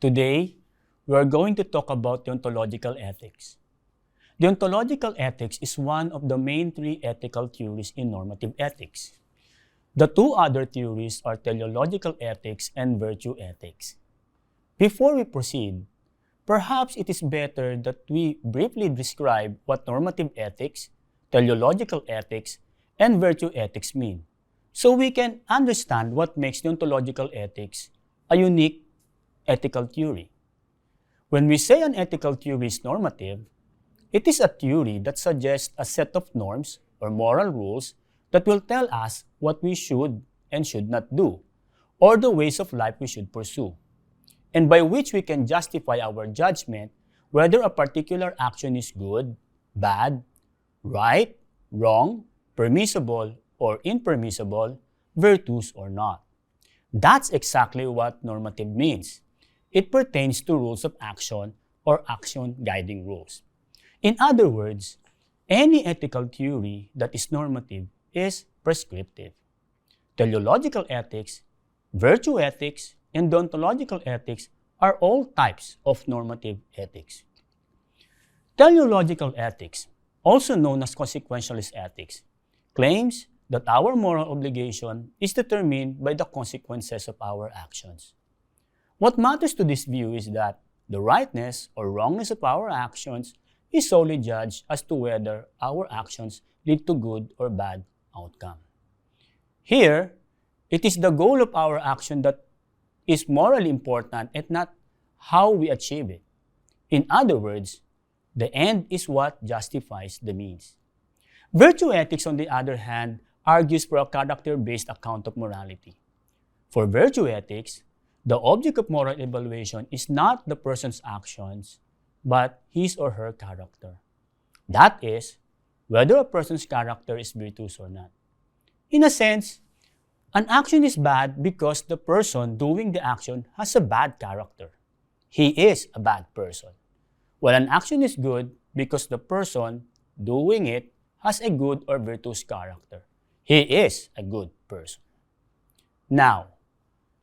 Today, we are going to talk about deontological ethics. Deontological ethics is one of the main three ethical theories in normative ethics. The two other theories are teleological ethics and virtue ethics. Before we proceed, perhaps it is better that we briefly describe what normative ethics, teleological ethics, and virtue ethics mean, so we can understand what makes deontological ethics a unique ethical theory. When we say an ethical theory is normative, it is a theory that suggests a set of norms or moral rules that will tell us what we should and should not do, or the ways of life we should pursue, and by which we can justify our judgment whether a particular action is good, bad, right, wrong, permissible, or impermissible, virtuous or not. That's exactly what normative means. It pertains to rules of action or action guiding rules. In other words, any ethical theory that is normative is prescriptive. Teleological ethics, virtue ethics, and deontological ethics are all types of normative ethics. Teleological ethics, also known as consequentialist ethics, claims that our moral obligation is determined by the consequences of our actions. What matters to this view is that the rightness or wrongness of our actions is solely judged as to whether our actions lead to good or bad outcome. Here, it is the goal of our action that is morally important and not how we achieve it. In other words, the end is what justifies the means. Virtue ethics, on the other hand, argues for a character-based account of morality. For virtue ethics, the object of moral evaluation is not the person's actions, but his or her character. That is, whether a person's character is virtuous or not. In a sense, an action is bad because the person doing the action has a bad character. He is a bad person. While an action is good because the person doing it has a good or virtuous character. He is a good person. Now,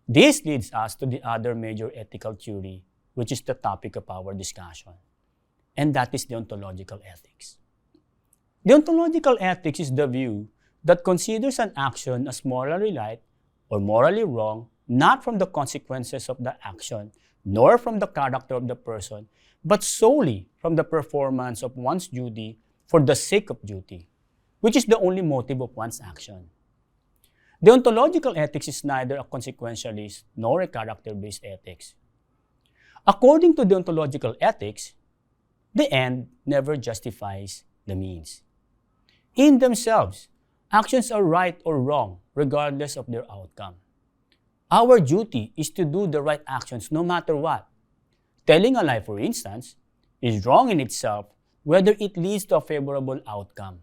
this leads us to the other major ethical theory, which is the topic of our discussion, and that is deontological ethics. Deontological ethics is the view that considers an action as morally right or morally wrong, not from the consequences of the action, nor from the character of the person, but solely from the performance of one's duty for the sake of duty, which is the only motive of one's action. Deontological ethics is neither a consequentialist nor a character-based ethics. According to deontological ethics, the end never justifies the means. In themselves, actions are right or wrong regardless of their outcome. Our duty is to do the right actions no matter what. Telling a lie, for instance, is wrong in itself whether it leads to a favorable outcome.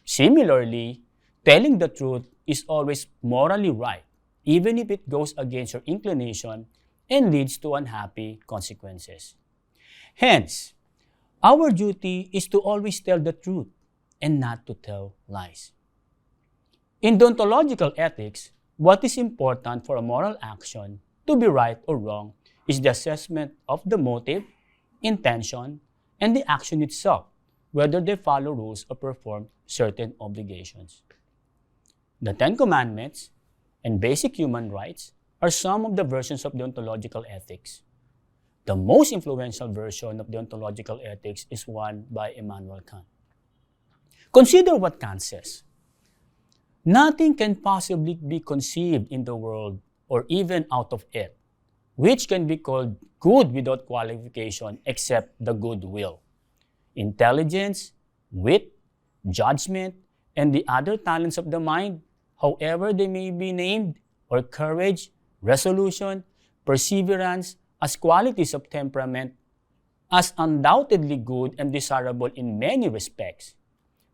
Similarly, telling the truth is always morally right, even if it goes against your inclination and leads to unhappy consequences. Hence, our duty is to always tell the truth and not to tell lies. In deontological ethics, what is important for a moral action to be right or wrong is the assessment of the motive, intention, and the action itself, whether they follow rules or perform certain obligations. The Ten Commandments and basic human rights are some of the versions of deontological ethics. The most influential version of deontological ethics is one by Immanuel Kant. Consider what Kant says. Nothing can possibly be conceived in the world or even out of it, which can be called good without qualification except the good will. Intelligence, wit, judgment, and the other talents of the mind, however they may be named, or courage, resolution, perseverance, as qualities of temperament, as undoubtedly good and desirable in many respects.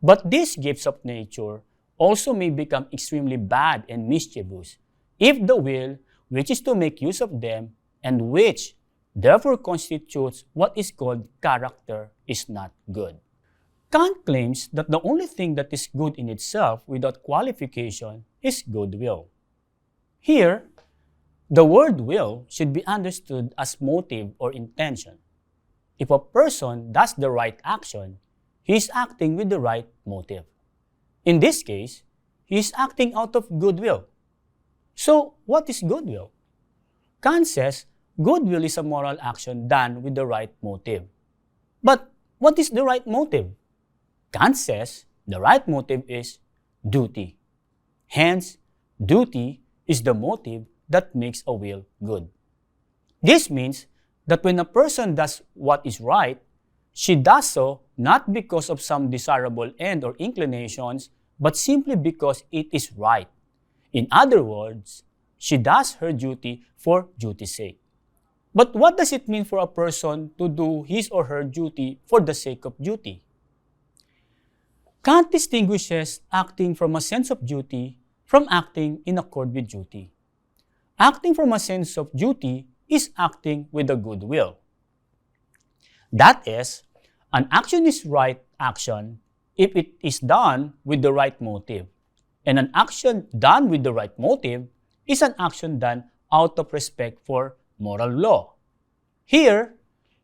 But these gifts of nature also may become extremely bad and mischievous if the will, which is to make use of them, and which therefore constitutes what is called character, is not good. Kant claims that the only thing that is good in itself without qualification is goodwill. Here, The word will should be understood as motive or intention. If a person does the right action, he is acting with the right motive. In this case, he is acting out of goodwill. So, what is goodwill? Kant says goodwill is a moral action done with the right motive. But what is the right motive? Kant says the right motive is duty. Hence, duty is the motive that makes a will good. This means that when a person does what is right, she does so not because of some desirable end or inclinations, but simply because it is right. In other words, she does her duty for duty's sake. But what does it mean for a person to do his or her duty for the sake of duty? Kant distinguishes acting from a sense of duty from acting in accord with duty. Acting from a sense of duty is acting with a good will. That is, an action is right action if it is done with the right motive. And an action done with the right motive is an action done out of respect for moral law. Here,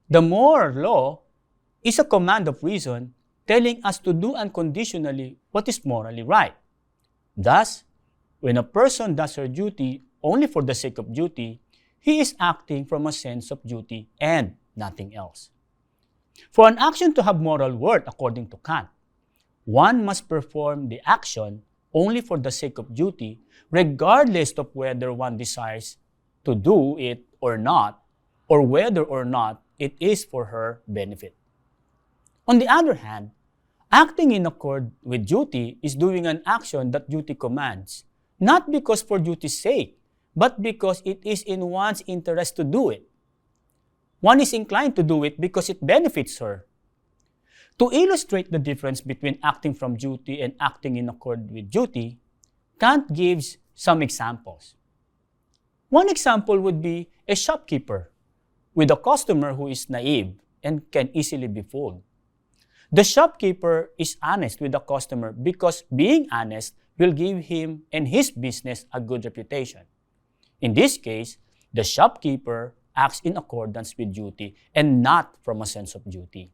the moral law is a command of reason telling us to do unconditionally what is morally right. Thus, when a person does her duty only for the sake of duty, he is acting from a sense of duty and nothing else. For an action to have moral worth according to Kant, one must perform the action only for the sake of duty, regardless of whether one desires to do it or not, or whether or not it is for her benefit. On the other hand, acting in accord with duty is doing an action that duty commands, not because for duty's sake, but because it is in one's interest to do it. One is inclined to do it because it benefits her. To illustrate the difference between acting from duty and acting in accord with duty, Kant gives some examples. One example would be a shopkeeper with a customer who is naive and can easily be fooled. The shopkeeper is honest with the customer because being honest will give him and his business a good reputation. In this case, the shopkeeper acts in accordance with duty and not from a sense of duty.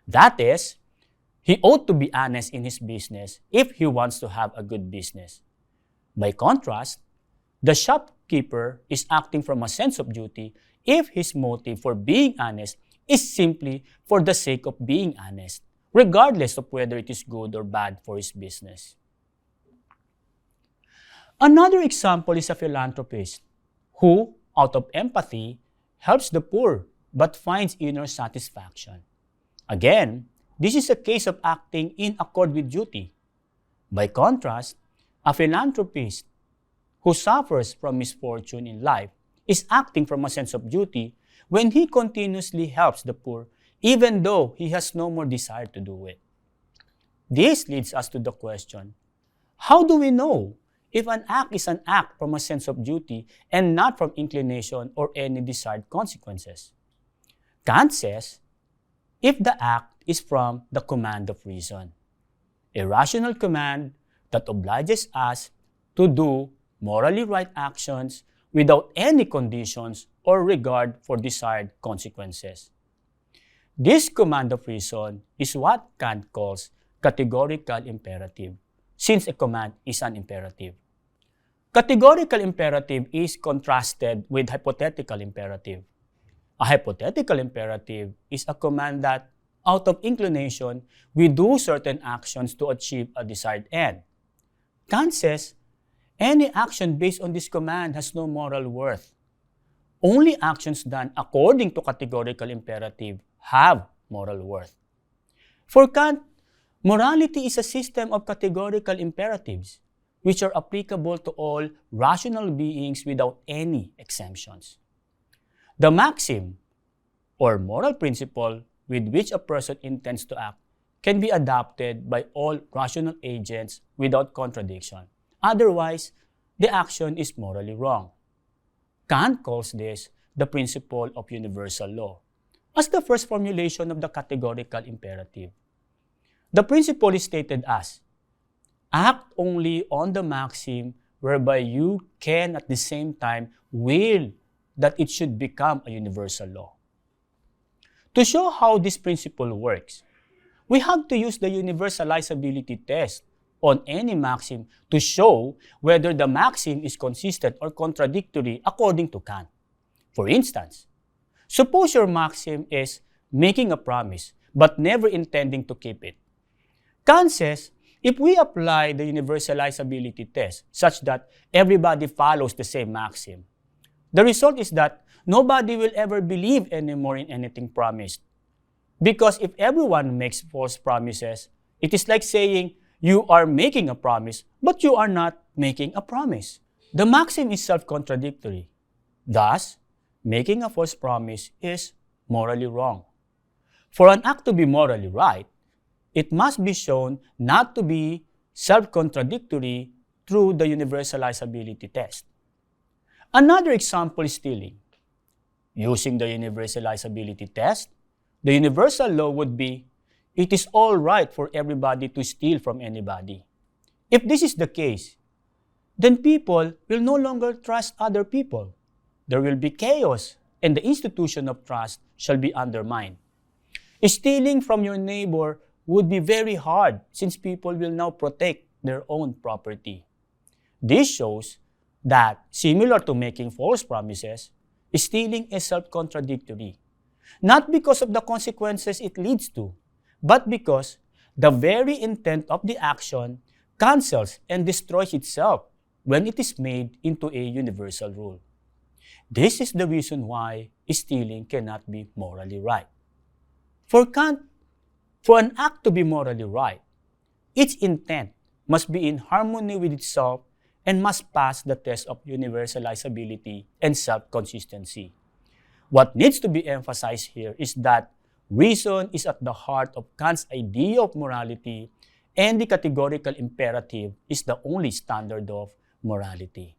That is, he ought to be honest in his business if he wants to have a good business. By contrast, the shopkeeper is acting from a sense of duty if his motive for being honest is simply for the sake of being honest, regardless of whether it is good or bad for his business. Another example is a philanthropist who, out of empathy, helps the poor but finds inner satisfaction. Again, this is a case of acting in accord with duty. By contrast, a philanthropist who suffers from misfortune in life is acting from a sense of duty when he continuously helps the poor even though he has no more desire to do it. This leads us to the question, how do we know if an act is an act from a sense of duty and not from inclination or any desired consequences? Kant says, if the act is from the command of reason, a rational command that obliges us to do morally right actions without any conditions or regard for desired consequences. This command of reason is what Kant calls categorical imperative, since a command is an imperative. Categorical imperative is contrasted with hypothetical imperative. A hypothetical imperative is a command that, out of inclination, we do certain actions to achieve a desired end. Kant says, any action based on this command has no moral worth. Only actions done according to categorical imperative have moral worth. For Kant, morality is a system of categorical imperatives, which are applicable to all rational beings without any exemptions. The maxim, or moral principle, with which a person intends to act can be adopted by all rational agents without contradiction. Otherwise, the action is morally wrong. Kant calls this the principle of universal law, as the first formulation of the categorical imperative. The principle is stated as, act only on the maxim whereby you can at the same time will that it should become a universal law. To show how this principle works, we have to use the universalizability test on any maxim to show whether the maxim is consistent or contradictory according to Kant. For instance, suppose your maxim is making a promise but never intending to keep it. Kant says, if we apply the universalizability test such that everybody follows the same maxim, the result is that nobody will ever believe anymore in anything promised. Because if everyone makes false promises, it is like saying you are making a promise, but you are not making a promise. The maxim is self-contradictory. Thus, making a false promise is morally wrong. For an act to be morally right, it must be shown not to be self-contradictory through the universalizability test. Another example is stealing. Using the universalizability test, the universal law would be, it is all right for everybody to steal from anybody. If this is the case, then people will no longer trust other people. There will be chaos, and the institution of trust shall be undermined. Stealing from your neighbor would be very hard since people will now protect their own property. This shows that, similar to making false promises, stealing is self-contradictory, not because of the consequences it leads to, but because the very intent of the action cancels and destroys itself when it is made into a universal rule. This is the reason why stealing cannot be morally right. For Kant, for an act to be morally right, its intent must be in harmony with itself and must pass the test of universalizability and self-consistency. What needs to be emphasized here is that reason is at the heart of Kant's idea of morality, and the categorical imperative is the only standard of morality.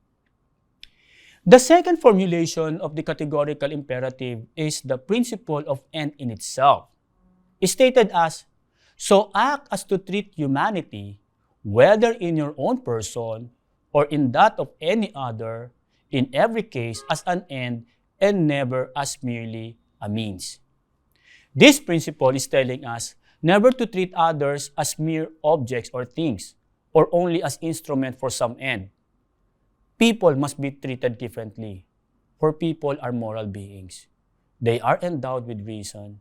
The second formulation of the categorical imperative is the principle of end in itself, stated as, so act as to treat humanity, whether in your own person or in that of any other, in every case as an end and never as merely a means. This principle is telling us never to treat others as mere objects or things, or only as instruments for some end. People must be treated differently, for people are moral beings. They are endowed with reason.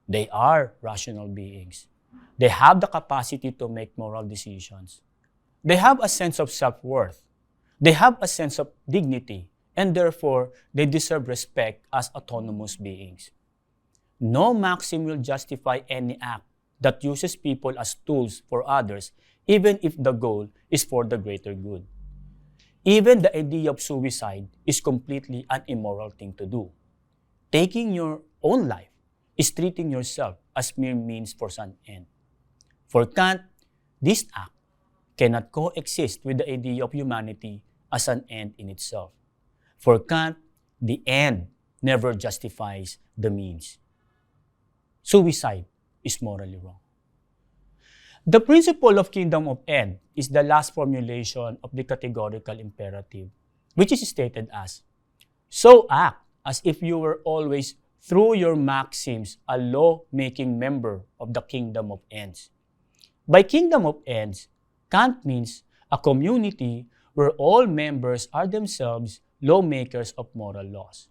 They are rational beings. They have the capacity to make moral decisions. They have a sense of self-worth. They have a sense of dignity, and therefore, they deserve respect as autonomous beings. No maxim will justify any act that uses people as tools for others, even if the goal is for the greater good. Even the idea of suicide is completely an immoral thing to do. Taking your own life is treating yourself as mere means for some end. For Kant, this act cannot coexist with the idea of humanity as an end in itself. For Kant, the end never justifies the means. Suicide is morally wrong. The principle of kingdom of end is the last formulation of the categorical imperative, which is stated as, so act as if you were always, through your maxims, a law-making member of the kingdom of ends. By kingdom of ends, Kant means a community where all members are themselves lawmakers of moral laws.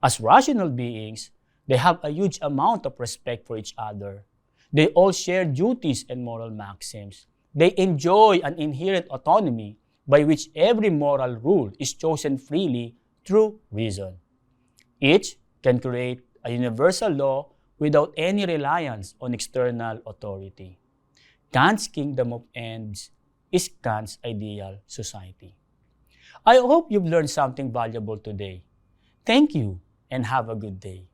As rational beings, they have a huge amount of respect for each other. They all share duties and moral maxims. They enjoy an inherent autonomy by which every moral rule is chosen freely through reason. Each can create a universal law without any reliance on external authority. Kant's kingdom of ends is Kant's ideal society. I hope you've learned something valuable today. Thank you and have a good day.